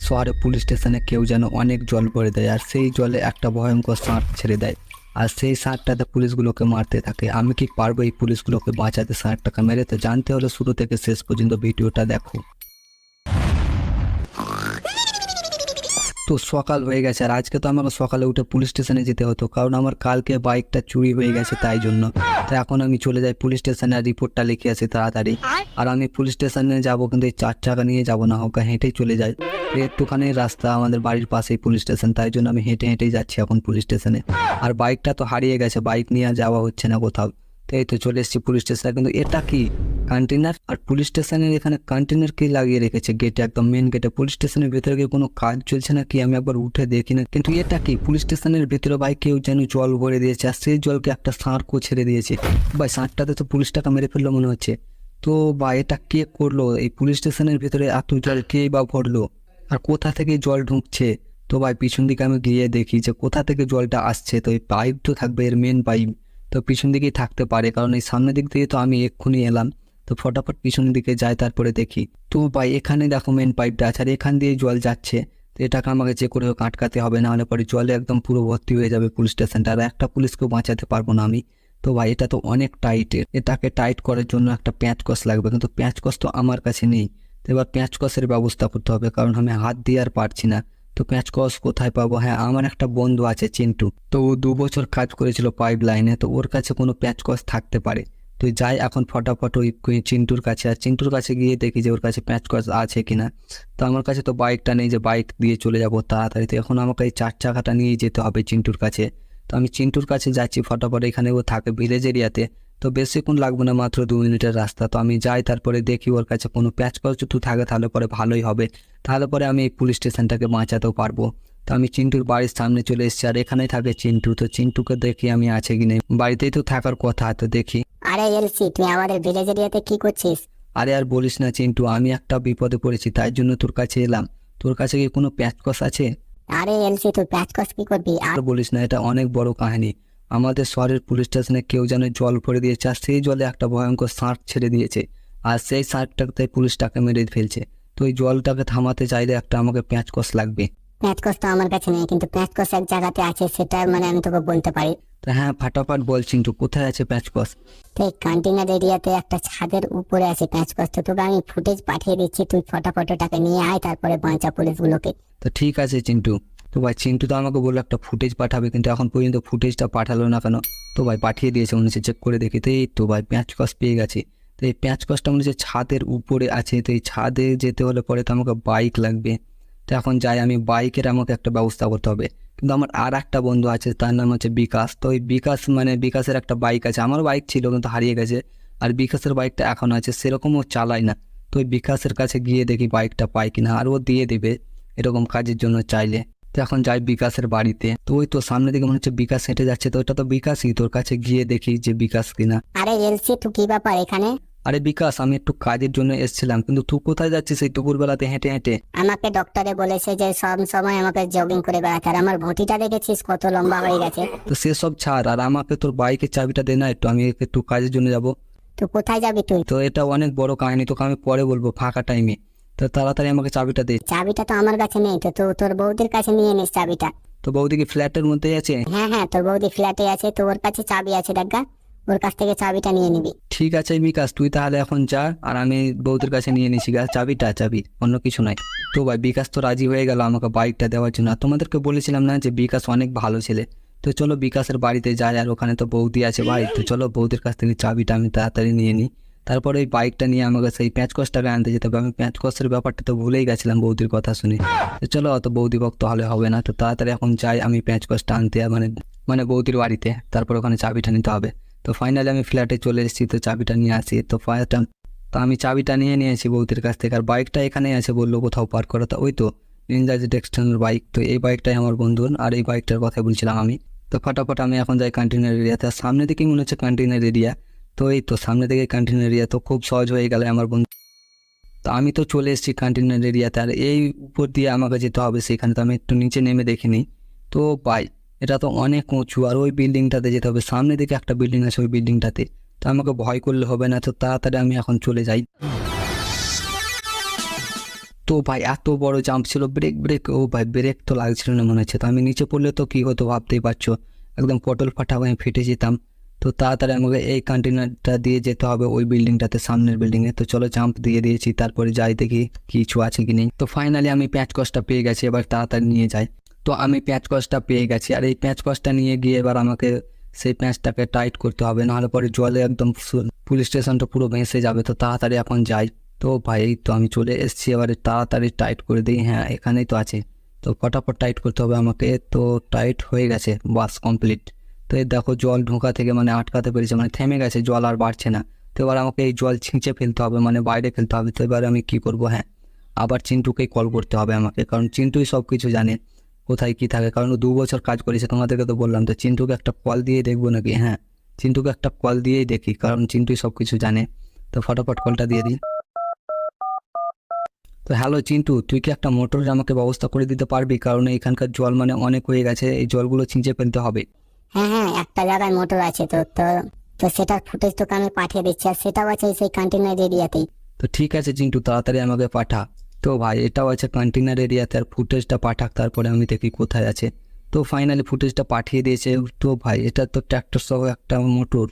শহরে পুলিশ স্টেশনে কেউ যেন অনেক জল ভরে দেয় আর সেই জলে একটা ভয়ঙ্কর ষাঁড় ছেড়ে দেয় আর সেই ষাঁড়টাতে পুলিশগুলোকে মারতে থাকে। আমি কি পারবো এই পুলিশগুলোকে বাঁচাতে ষাঁড়টাকে মেরে? তো জানতে হলে শুরু থেকে শেষ পর্যন্ত ভিডিওটা দেখো। তো সকাল হয়ে গেছে আর আজকে তো আমাকে সকালে উঠে পুলিশ স্টেশনে যেতে হতো, কারণ আমার কালকে বাইকটা চুরি হয়ে গেছে তাই জন্য। তো এখন আমি চলে যাই পুলিশ স্টেশনে আর রিপোর্টটা লিখে আসি তাড়াতাড়ি। আর আমি পুলিশ স্টেশনে যাবো কিন্তু এই 4 চাকা নিয়ে যাবো না, হোক হেঁটেই চলে যাই। একটুখানি রাস্তা, আমাদের বাড়ির পাশেই পুলিশ স্টেশন, তাই জন্য আমি হেঁটে হেঁটেই যাচ্ছি এখন পুলিশ স্টেশনে। আর বাইকটা তো হারিয়ে গেছে, বাইক নিয়ে যাওয়া হচ্ছে না কোথাও। তো এই তো চলে এসেছি পুলিশ স্টেশনে। কিন্তু এটা কি কন্টেনার? আর পুলিশ স্টেশনের এখানে কন্টেনার কি লাগিয়ে রেখেছে গেটে, একদম মেন গেটে। পুলিশ স্টেশনের ভিতরে গিয়ে কোনো কাজ চলছে না কি আমি একবার উঠে দেখি না। কিন্তু এটা কি পুলিশ স্টেশনের ভিতরে ভাই কেউ যেন জল ভরে দিয়েছে আর সেই জলকে একটা ষাঁড়কে ছেড়ে দিয়েছে। ভাই ষাঁড়টাতে তো পুলিশটাকে মেরে ফেললো মনে হচ্ছে। তো বা এটা কে করলো? এই পুলিশ স্টেশনের ভিতরে এত জল কে বা ভরলো আর কোথা থেকে জল ঢুকছে? তো ভাই পিছন দিকে আমি গিয়ে দেখি যে কোথা থেকে জলটা আসছে। তো এই পাইপ তো থাকবে, এর মেন পাইপ তো পিছন দিকেই থাকতে পারে, কারণ এই সামনের দিক দিয়ে তো আমি এক্ষুনি এলাম। তো ফটাফট পিছনের দিকে যাই, তারপরে দেখি তো ভাই এখানে দেখো মেন পাইপটা আছে আর এখান দিয়ে জল যাচ্ছে। তো এটাকে আমাকে যে করে হোক আটকাতে হবে, না হলে পরে জলে একদম পুরো ভর্তি হয়ে যাবে পুলিশ স্টেশনটা আর একটা পুলিশকেও বাঁচাতে পারবো না আমি। তো ভাই এটা তো অনেক টাইটের, এটাকে টাইট করার জন্য একটা প্যাঁচকস লাগবে, কিন্তু প্যাঁচকস তো আমার কাছে নেই। তো এবার প্যাঁচকসের ব্যবস্থা করতে হবে, কারণ আমি হাত দিয়ে আর পারছি না। তো প্যাঁচকস কোথায় পাবো? হ্যাঁ, আমার একটা বন্ধু আছে চিন্টু, তো ও 2 বছর কাজ করেছিল পাইপ লাইনে, তো ওর কাছে কোনো প্যাঁচকস থাকতে পারে। তো যাই এখন ফটাফট ওই চিন্টুর কাছে, আর চিন্টুর কাছে গিয়ে দেখি যে ওর কাছে প্যাঁচকস আছে কিনা। তো আমার কাছে তো বাইকটা নেই যে বাইক দিয়ে চলে যাব তাড়াতাড়ি, তো এখন আমাকে এই 4 চাকাটা নিয়ে যেতে হবে চিন্টুর কাছে। তো আমি চিন্টুর কাছে যাচ্ছি ফটাফট, এখানে ও থাকে ভিলেজ এরিয়াতে। তো বেশিক্ষণ লাগবে না, মাত্র 2 মিনিটের রাস্তা। তো আমি যাই, তারপরে দেখি ওর কাছে কোনো প্যাঁচকস যদি থাকে তাহলে পরে ভালোই হবে, তাহলে পরে আমি এই পুলিশ স্টেশনটাকে বাঁচাতেও পারবো। তো আমি চিন্টুর বাড়ির সামনে চলে এসেছি আর এখানেই থাকে চিন্টু। তো চিন্টুকে দেখি আমি আছে কি নেই, বাড়িতেই তো থাকার কথা, তো দেখি। আরে এলসি, তুই আমাদের ভিলেজ এরিয়াতে কি করছিস? আরে আর বলিস না চিন্টু, আমি একটা বিপদে পড়েছি, তাই জন্য তোর কাছে এলাম। তোর কাছে কি কোনো প্যাঁচকস আছে? আরে এলসি, তুই প্যাচকস কি করবি? আর বলিস না, এটা অনেক বড় কাহিনী। আমাদের শহরের পুলিশ স্টেশনে কেউ যেন জল ভরে দিয়েছে আর সেই জলে একটা ভয়ঙ্কর ষাঁড় ছেড়ে দিয়েছে আর সেই ষাঁড়টাকে পুলিশটাকে মেরে ফেলছে। তো এই জলটাকে থামাতে চাইলে একটা আমাকে প্যাঁচকস লাগবে। প্যাচকস তো আমার কাছে নেই, কিন্তু প্যাচকস এক জায়গাতে আছে, সেটা আমি তোকে বলতে পারি। তো হ্যাঁ, ফাটাফাট বল চিন্টু, কোথায় আছে প্যাঁচকস? তো এই কন্টেনার এরিয়াতে একটা ছাদের উপরে আছে প্যাচকস। তো তোকে আমি ফুটেজ পাঠিয়ে দিচ্ছি, তুই ফটাফট ওটাকে নিয়ে আয়, তারপরে বাঁচা পুলিশগুলোকে। তো ঠিক আছে চিন্টু। তো ভাই চিন্টু তো আমাকে বললো একটা ফুটেজ পাঠাবে, কিন্তু এখন পর্যন্ত ফুটেজটা পাঠালো না কেন? তো ভাই পাঠিয়ে দিয়েছে, মনে হচ্ছে চেক করে দেখি। তো এই তো ভাই প্যাঁচকস পেয়ে গেছে। তো এই প্যাঁচকসটা মনে হচ্ছে ছাদের উপরে আছে, তো এই ছাদে যেতে হলে পরে তো আমাকে বাইক লাগবে। তো এখন যাই, আমি বাইকের আমাকে একটা ব্যবস্থা করতে হবে। কিন্তু আমার আর একটা বন্ধু আছে, তার নাম হচ্ছে বিকাশ। তো ওই বিকাশ মানে বিকাশের একটা বাইক আছে, আমারও বাইক ছিল কিন্তু হারিয়ে গেছে। আর বিকাশের বাইকটা এখন আছে, সেরকম ও চালায় না। তো ওই বিকাশের কাছে গিয়ে দেখি বাইকটা পাই কিনা, আর ও দিয়ে দেবে এরকম কাজের জন্য চাইলে। তো এখন যাই বিকাশের বাড়িতে। তো ওই তো সামনে দিকে মনে হচ্ছে বিকাশ হেঁটে যাচ্ছে, তো ওটা তো বিকাশই। তোর কাছে গিয়ে দেখি যে বিকাশ কিনা। আরে এলসি, তুই কি ব্যাপার এখানে? আরে বিকাশ, আমি একটু কাজের জন্য এসেছিলাম, কিন্তু তুই কোথায় যাচ্ছিস এই দুপুরবেলাতে হেঁটে হেঁটে? আমাকে ডক্টরে বলেছে যে সব সময় আমাকে জগিং করে বেড়াতে, আর আমার ভুঁটিটা দেখেছিস কত লম্বা হয়ে গেছে। তো সেসব ছাড়, আর আমাকে তোর বাইকের চাবিটা দে না একটু, আমি একটু কাজের জন্য যাব। তুই কোথায় যাবি তুই? তো এটা অনেক বড় কাহিনী, তোকে আমি পরে বলবো ফাঁকা টাইমে। তো তাড়াতাড়ি আমাকে চাবিটা দে। চাবিটা তো আমার কাছে নেই, তো তোর বৌদির কাছে নিয়ে নিস চাবিটা। তো বৌদি কি ফ্ল্যাটের মধ্যেই আছে? হ্যাঁ হ্যাঁ, তোর বৌদি ফ্ল্যাটে আছে, তো ওর কাছে চাবি আছে, দেখা ওর কাছ থেকে চাবিটা নিয়ে নিবি। ঠিক আছে বিকাশ, তুই তাহলে এখন যা, আর আমি বৌদির কাছে নিয়ে নিছি গা চাবিটা, চাবি অন্য কিছু নাই। তো ভাই বিকাশ তো রাজি হয়ে গেল আমাকে বাইকটা দেওয়ার জন্য। আর তোমাদেরকে বলেছিলাম না যে বিকাশ অনেক ভালো ছেলে। তো চলো বিকাশের বাড়িতে যাই, আর ওখানে তো বৌদি আছে ভাই। তো চলো বৌদির কাছ থেকে চাবিটা আমি তাড়াতাড়ি নিয়ে নিই, তারপরে ওই বাইকটা নিয়ে আমাকে সেই প্যাঁচকসটাকে আনতে যেতে হবে। আমি প্যাঁচকসের ব্যাপারটা তো ভুলেই গেছিলাম বৌদির কথা শুনে। তো চলো, অত বৌদি ভক্ত হলে হবে না, তো তাড়াতাড়ি এখন যাই আমি প্যাঁচকসটা আনতে, মানে মানে বৌদির বাড়িতে, তারপর ওখানে চাবিটা নিতে হবে। তো ফাইনালি আমি ফ্ল্যাটে চলে এসেছি, তো চাবিটা নিয়ে আসি। তো আমি চাবিটা নিয়ে নিয়েছি বৌদির কাছ থেকে, আর বাইকটা এখানেই আছে, বললো কোথাও পার্ক করা। তো ওই তো নিনজা ডেক্সটনের বাইক। তো এই বাইকটাই আমার বন্ধুর, আর এই বাইকটার কথা বলছিলাম আমি। তো ফটাফট আমি এখন যাই কন্টেনার এরিয়াতে, আর সামনে দিকেই মনে হচ্ছে কন্টেনার এরিয়া। তো এই তো সামনে থেকে কন্টেনার এরিয়া, তো খুব সহজ হয়ে গেল আমার বন্ধু। তো আমি তো চলে এসেছি কন্টেনার এরিয়াতে, আর এই উপর দিয়ে আমাকে যেতে হবে সেখানে। তো আমি একটু নিচে নেমে দেখিনি। তো ভাই এটা তো অনেক উঁচু, আর ওই বিল্ডিংটাতে যেতে হবে, সামনে দিকে একটা বিল্ডিং আছে ওই বিল্ডিংটাতে। তো আমাকে ভয় করলে হবে না, তো তাড়াতাড়ি আমি এখন চলে যাই। তো তো ভাই এত বড় জাম্প ছিল, ব্রেক ব্রেক, ও ভাই ব্রেক তো লাগছিল না মনে হচ্ছে। তো আমি নিচে পড়লে তো কী হতো ভাবতেই পারছো, একদম পটল ফাটা হয়ে ফেটে যেতাম। তো তাড়াতাড়ি আমাকে এই কন্টেনারটা দিয়ে যেতে হবে ওই বিল্ডিংটাতে, সামনের বিল্ডিংয়ে। তো চলো জাম্প দিয়ে দিয়েছি, তারপরে যাই দেখি কিছু আছে কি নেই। তো ফাইনালি আমি প্যাঁচকসটা পেয়ে গেছি, এবার তাড়াতাড়ি নিয়ে যাই। তো আমি প্যাঁচকসটা পেয়ে গেছি, আর এই প্যাঁচকসটা নিয়ে গিয়ে এবার আমাকে সেই প্যাঁচটাকে টাইট করতে হবে, নাহলে পরে জলে একদম পুলিশ স্টেশনটা পুরো ভেসে যাবে। তো তাড়াতাড়ি এখন যাই। তো ভাই এই তো আমি চলে এসেছি, এবারে তাড়াতাড়ি টাইট করে দিই। হ্যাঁ এখানেই তো আছে, তো ফটাফট টাইট করতে হবে আমাকে। তো টাইট হয়ে গেছে, বাস কমপ্লিট। তো এই দেখো জল ঢোকা থেকে মানে আটকাতে পেরেছে, মানে থেমে গেছে, জল আর বাড়ছে না। তো এবার আমাকে এই জল ছিঁচে ফেলতে হবে, মানে বাইরে ফেলতে হবে। তো এবার আমি কি করব, হ্যাঁ আবার চিন্টুকেই কল করতে হবে আমাকে, কারণ চিন্টুই সব কিছু জানে কোথায় কি থাকে, কারণ ও 2 বছর কাজ করেছে তোমাদেরকে তো বললাম। তো চিন্টুকে একটা কল দিয়ে দেখবো নাকি, হ্যাঁ চিন্টুকে একটা কল দিয়েই দেখি, কারণ চিন্টুই সব কিছু জানে। তো ফটাফট কলটা দিয়ে দিই। তো হ্যালো চিন্টু, তুই কি একটা মোটর আমাকে ব্যবস্থা করে দিতে পারবি? কারণ এখানকার জল মানে অনেক হয়ে গেছে, এই জলগুলো ছিঁচে ফেলতে হবে। হ্যাঁ হ্যাঁ, একটা জায়গায় মোটর আছে তো তো তো সেটার ফুটেজ তোকে আমি পাঠিয়ে দিচ্ছি, আর সেটাও আছে সেই কন্টেনার এরিয়াতেই। তো ঠিক আছে চিন্টু, তাড়াতাড়ি আমাকে পাঠা। তো ভাই এটাও আছে কন্টেনার এরিয়াতে, আর ফুটেজটা পাঠাক, তারপরে আমি দেখি কোথায় আছে। তো ফাইনালি ফুটেজটা পাঠিয়ে দিয়েছে। তো ভাই এটা তো ট্র্যাক্টর সহ একটা মোটর,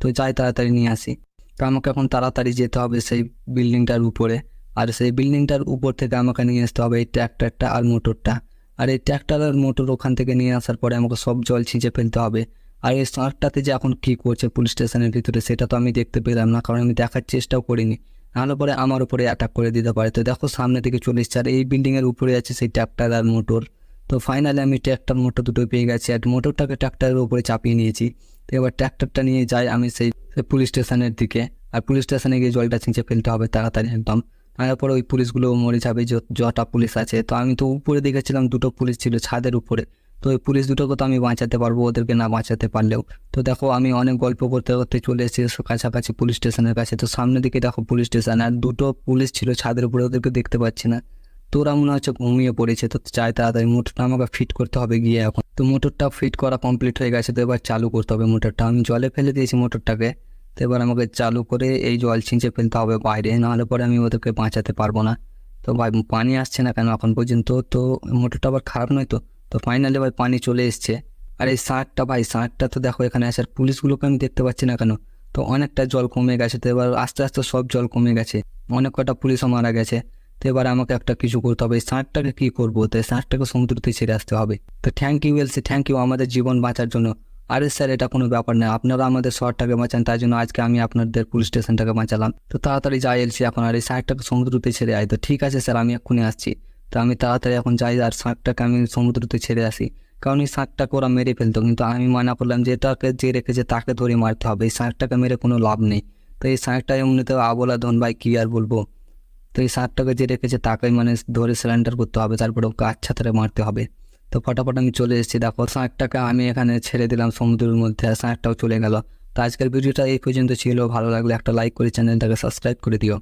তো যাই তাড়াতাড়ি নিয়ে আসি। তো আমাকে এখন তাড়াতাড়ি যেতে হবে সেই বিল্ডিংটার উপরে, আর সেই বিল্ডিংটার উপর থেকে আমাকে নিয়ে আসতে হবে এই ট্র্যাক্টরটা আর মোটরটা। আর এই ট্র্যাক্টর আর মোটর ওখান থেকে নিয়ে আসার পরে আমাকে সব জল ছিঁচে ফেলতে হবে। আর এই শার্কটাতে যে এখন কী করছে পুলিশ স্টেশনের ভিতরে সেটা তো আমি দেখতে পেলাম না, কারণ আমি দেখার চেষ্টাও করিনি, নাহলে পরে আমার উপরে অ্যাটাক করে দিতে পারে। তো দেখো সামনে থেকে চলে এসছে, আর এই বিল্ডিংয়ের উপরে আছে সেই ট্র্যাক্টর আর মোটর। তো ফাইনালি আমি ট্র্যাক্টর মোটর দুটো পেয়ে গেছি, আর মোটরটাকে ট্র্যাক্টরের উপরে চাপিয়ে নিয়েছি। তো এবার ট্র্যাক্টরটা নিয়ে যাই আমি সেই পুলিশ স্টেশনের দিকে, আর পুলিশ স্টেশনে গিয়ে জলটা ছিঁচে ফেলতে হবে তাড়াতাড়ি একদম। তারপরে ওই পুলিশগুলো মরে যাবে, যটা পুলিশ আছে। তো আমি তো উপরে দেখেছিলাম 2টো পুলিশ ছিল ছাদের উপরে, তো ওই পুলিশ দুটোকে তো আমি বাঁচাতে পারবো, ওদেরকে না বাঁচাতে পারলেও। তো দেখো আমি অনেক গল্প করতে করতে চলে এসেছি কাছাকাছি পুলিশ স্টেশনের কাছে। তো সামনের দিকে দেখো পুলিশ স্টেশন, আর 2টো পুলিশ ছিল ছাদের উপরে, ওদেরকে দেখতে পাচ্ছি না। তো ওরা মনে হচ্ছে ঘুমিয়ে পড়েছে। তো চাই তাড়াতাড়ি মোটরটা আমাকে ফিট করতে হবে গিয়ে এখন। তো মোটরটা ফিট করা কমপ্লিট হয়ে গেছে, তো এবার চালু করতে হবে মোটরটা। আমি জলে ফেলে দিয়েছি মোটরটাকে, তো এবার আমাকে চালু করে এই জল ছিঁচে ফেলতে হবে বাইরে, নাহলে পরে আমি ওদেরকে বাঁচাতে পারবো না। তো ভাই পানি আসছে না কেন এখন পর্যন্ত? তো মোটরটা আবার খারাপ নয় তো? তো ফাইনালি ভাই পানি চলে এসছে। আর এই শার্কটা ভাই, শার্কটা তো দেখো এখানে আছে, আর পুলিশগুলোকে আমি দেখতে পাচ্ছি না কেন? তো অনেকটা জল কমে গেছে, তো এবার আস্তে আস্তে সব জল কমে গেছে, অনেক কটা পুলিশও মারা গেছে। তো এবার আমাকে একটা কিছু করতে হবে, এই শার্কটাকে কী করবো? তো এই শার্কটাকে সমুদ্রতে ছেড়ে আসতে হবে। তো থ্যাংক ইউ এলসি, থ্যাংক ইউ আমাদের জীবন বাঁচার জন্য। আরে স্যার এটা কোনো ব্যাপার না, আপনারা আমাদের শহরটাকে বাঁচান, তাই জন্য আজকে আমি আপনাদের পুলিশ স্টেশনটাকে বাঁচালাম। তো তাড়াতাড়ি যাই এলসি এখন, আর এই শার্কটাকে সমুদ্রতে ছেড়ে আয়। তো ঠিক আছে স্যার, আমি এক্ষুনি আসছি। তো আমি তাড়াতাড়ি এখন যাই আর শার্কটাকে আমি সমুদ্রতে ছেড়ে আসি, কারণ এই শার্কটাকে ওরা মেরে ফেলতো, কিন্তু আমি মানা করলাম যে এটাকে যে রেখেছে তাকে ধরে মারতে হবে, এই শার্কটাকে মেরে কোনো লাভ নেই। তো এই শার্কটা এমনিতেও আবোলা ধন ভাই, কি আর বলবো। তো এই শার্কটাকে যে রেখেছে তাকেই মানে ধরে সিলিন্ডার করতে হবে, তারপরে ওকে আচ্ছা ধরে মারতে হবে। তো ফটাফট আমি চলে এসেছি, দেখো শার্কটাকে আমি এখানে ছেড়ে দিলাম সমুদ্রের মধ্যে, আর শার্কটাও চলে গেল। তো আজকের ভিডিওটা এই পর্যন্ত ছিল, ভালো লাগলে একটা লাইক করে চ্যানেলটাকে সাবস্ক্রাইব করে দিও।